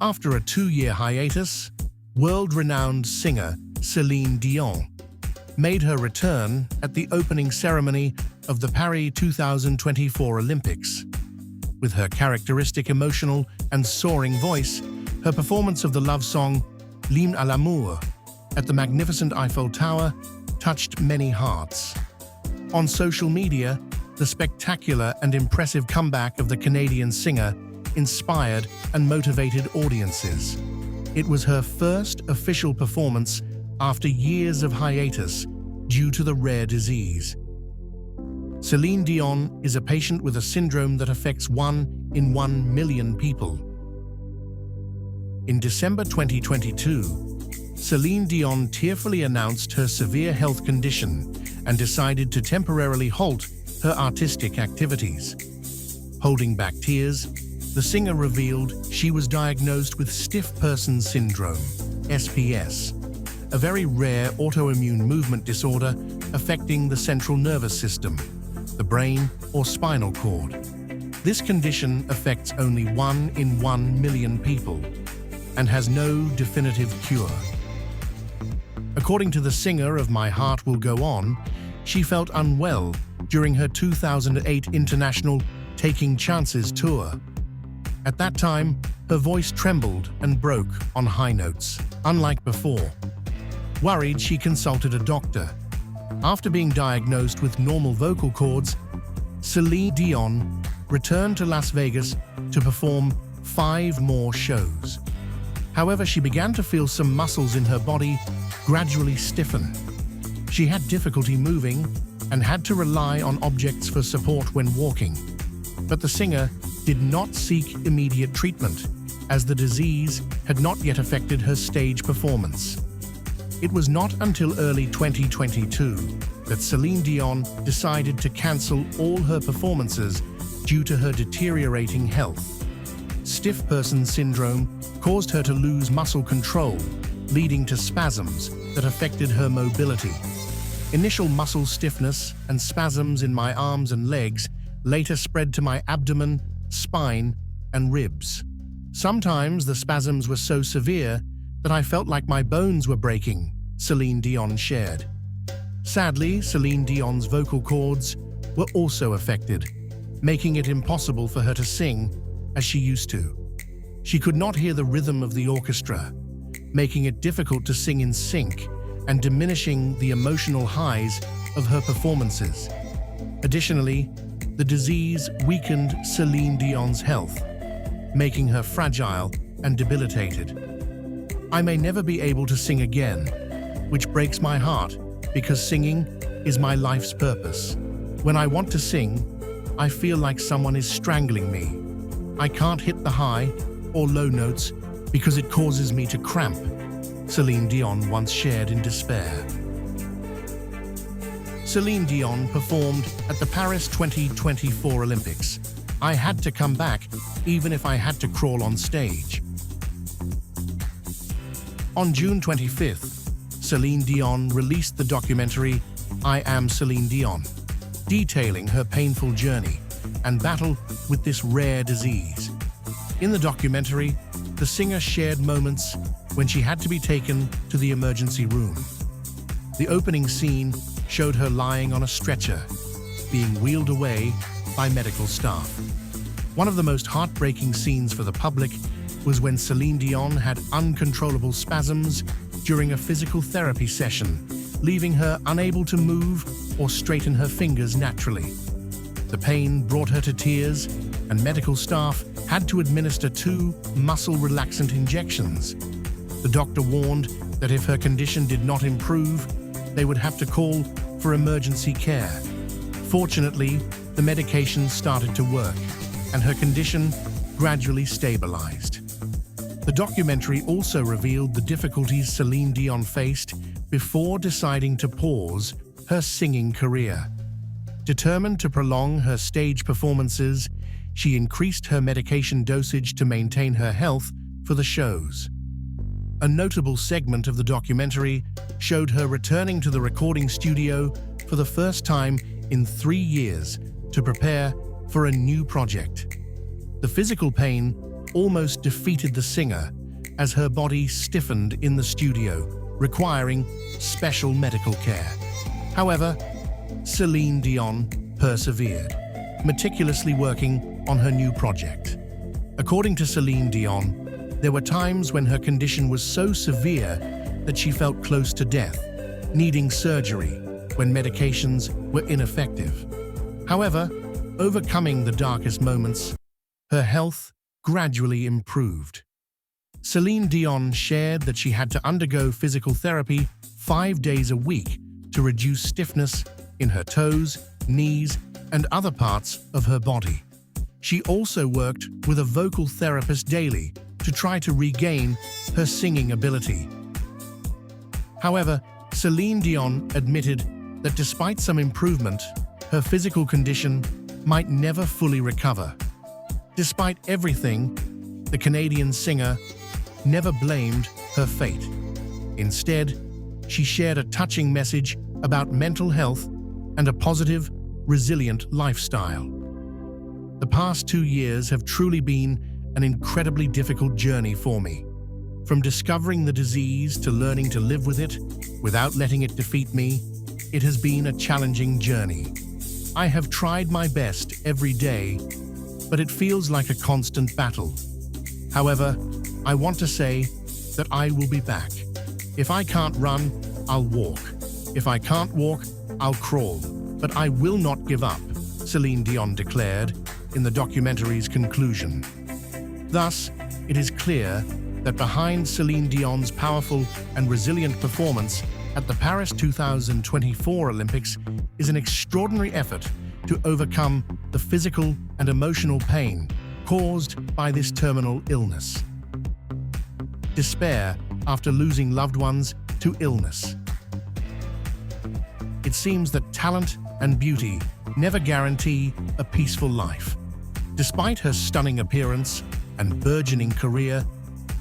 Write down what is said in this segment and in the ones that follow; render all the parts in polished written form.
After a 2-year hiatus, world-renowned singer Celine Dion made her return at the opening ceremony of the Paris 2024 Olympics. With her characteristic emotional and soaring voice, her performance of the love song L'Hymne à l'amour at the magnificent Eiffel Tower touched many hearts. On social media, the spectacular and impressive comeback of the Canadian singer inspired and motivated audiences. It was her first official performance after years of hiatus due to the rare disease. Celine Dion is a patient with a syndrome that affects 1 in 1 million people. In December 2022, Celine Dion tearfully announced her severe health condition and decided to temporarily halt her artistic activities. Holding back tears, the singer revealed she was diagnosed with stiff person syndrome, SPS, a very rare autoimmune movement disorder affecting the central nervous system, the brain or spinal cord. This condition affects only 1 in 1 million people and has no definitive cure. According to the singer of My Heart Will Go On, she felt unwell during her 2008 international Taking Chances tour. At that time, her voice trembled and broke on high notes, unlike before. Worried, she consulted a doctor. After being diagnosed with normal vocal cords, Celine Dion returned to Las Vegas to perform 5 more shows. However, she began to feel some muscles in her body gradually stiffen. She had difficulty moving and had to rely on objects for support when walking. But the singer did not seek immediate treatment, as the disease had not yet affected her stage performance. It was not until early 2022 that Celine Dion decided to cancel all her performances due to her deteriorating health. Stiff person syndrome caused her to lose muscle control, leading to spasms that affected her mobility. Initial muscle stiffness and spasms in my arms and legs later spread to my abdomen, spine, and ribs. Sometimes the spasms were so severe that I felt like my bones were breaking, Celine Dion shared. Sadly, Celine Dion's vocal cords were also affected, making it impossible for her to sing as she used to. She could not hear the rhythm of the orchestra, making it difficult to sing in sync and diminishing the emotional highs of her performances. Additionally, the disease weakened Celine Dion's health, making her fragile and debilitated. I may never be able to sing again, which breaks my heart because singing is my life's purpose. When I want to sing, I feel like someone is strangling me. I can't hit the high or low notes because it causes me to cramp, Celine Dion once shared in despair. Celine Dion performed at the Paris 2024 Olympics. I had to come back, even if I had to crawl on stage. On June 25th, Celine Dion released the documentary I Am Celine Dion, detailing her painful journey and battle with this rare disease. In the documentary, the singer shared moments when she had to be taken to the emergency room. The opening scene showed her lying on a stretcher, being wheeled away by medical staff. One of the most heartbreaking scenes for the public was when Celine Dion had uncontrollable spasms during a physical therapy session, leaving her unable to move or straighten her fingers naturally. The pain brought her to tears, and medical staff had to administer 2 muscle relaxant injections. The doctor warned that if her condition did not improve, they would have to call for emergency care. Fortunately, the medication started to work, and her condition gradually stabilized. The documentary also revealed the difficulties Celine Dion faced before deciding to pause her singing career. Determined to prolong her stage performances, she increased her medication dosage to maintain her health for the shows. A notable segment of the documentary showed her returning to the recording studio for the first time in 3 years to prepare for a new project. The physical pain almost defeated the singer as her body stiffened in the studio, requiring special medical care. However, Celine Dion persevered, meticulously working on her new project. According to Celine Dion, there were times when her condition was so severe that she felt close to death, needing surgery when medications were ineffective. However, overcoming the darkest moments, her health gradually improved. Celine Dion shared that she had to undergo physical therapy 5 days a week to reduce stiffness in her toes, knees, and other parts of her body. She also worked with a vocal therapist daily to try to regain her singing ability. However, Celine Dion admitted that despite some improvement, her physical condition might never fully recover. Despite everything, the Canadian singer never blamed her fate. Instead, she shared a touching message about mental health and a positive, resilient lifestyle. The past 2 years have truly been an incredibly difficult journey for me. From discovering the disease to learning to live with it without letting it defeat me, it has been a challenging journey. I have tried my best every day, but it feels like a constant battle. However, I want to say that I will be back. If I can't run, I'll walk. If I can't walk, I'll crawl. But I will not give up, Celine Dion declared in the documentary's conclusion. Thus, it is clear that behind Celine Dion's powerful and resilient performance at the Paris 2024 Olympics is an extraordinary effort to overcome the physical and emotional pain caused by this terminal illness. Despair after losing loved ones to illness. It seems that talent and beauty never guarantee a peaceful life. Despite her stunning appearance and burgeoning career,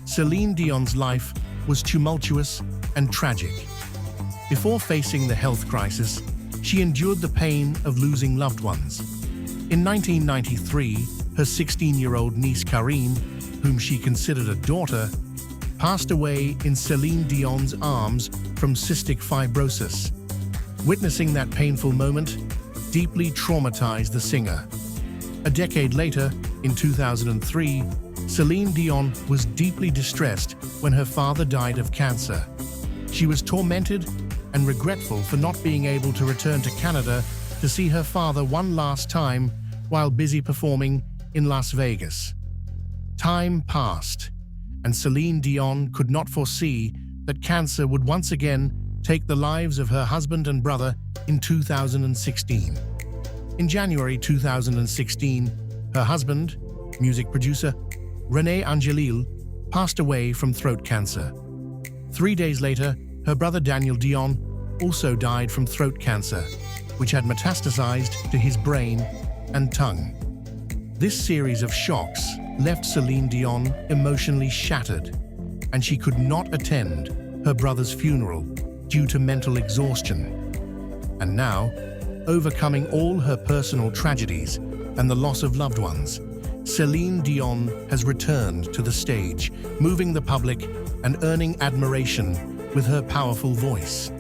Celine Dion's life was tumultuous and tragic. Before facing the health crisis, she endured the pain of losing loved ones. In 1993, her 16-year-old niece Karine, whom she considered a daughter, passed away in Celine Dion's arms from cystic fibrosis. Witnessing that painful moment deeply traumatized the singer. A decade later, in 2003, Celine Dion was deeply distressed when her father died of cancer. She was tormented and regretful for not being able to return to Canada to see her father one last time while busy performing in Las Vegas. Time passed, and Celine Dion could not foresee that cancer would once again take the lives of her husband and brother in 2016. In January 2016, her husband, music producer René Angélil, passed away from throat cancer. 3 days later, her brother Daniel Dion also died from throat cancer, which had metastasized to his brain and tongue. This series of shocks left Celine Dion emotionally shattered, and she could not attend her brother's funeral due to mental exhaustion. And now, overcoming all her personal tragedies and the loss of loved ones, Celine Dion has returned to the stage, moving the public and earning admiration with her powerful voice.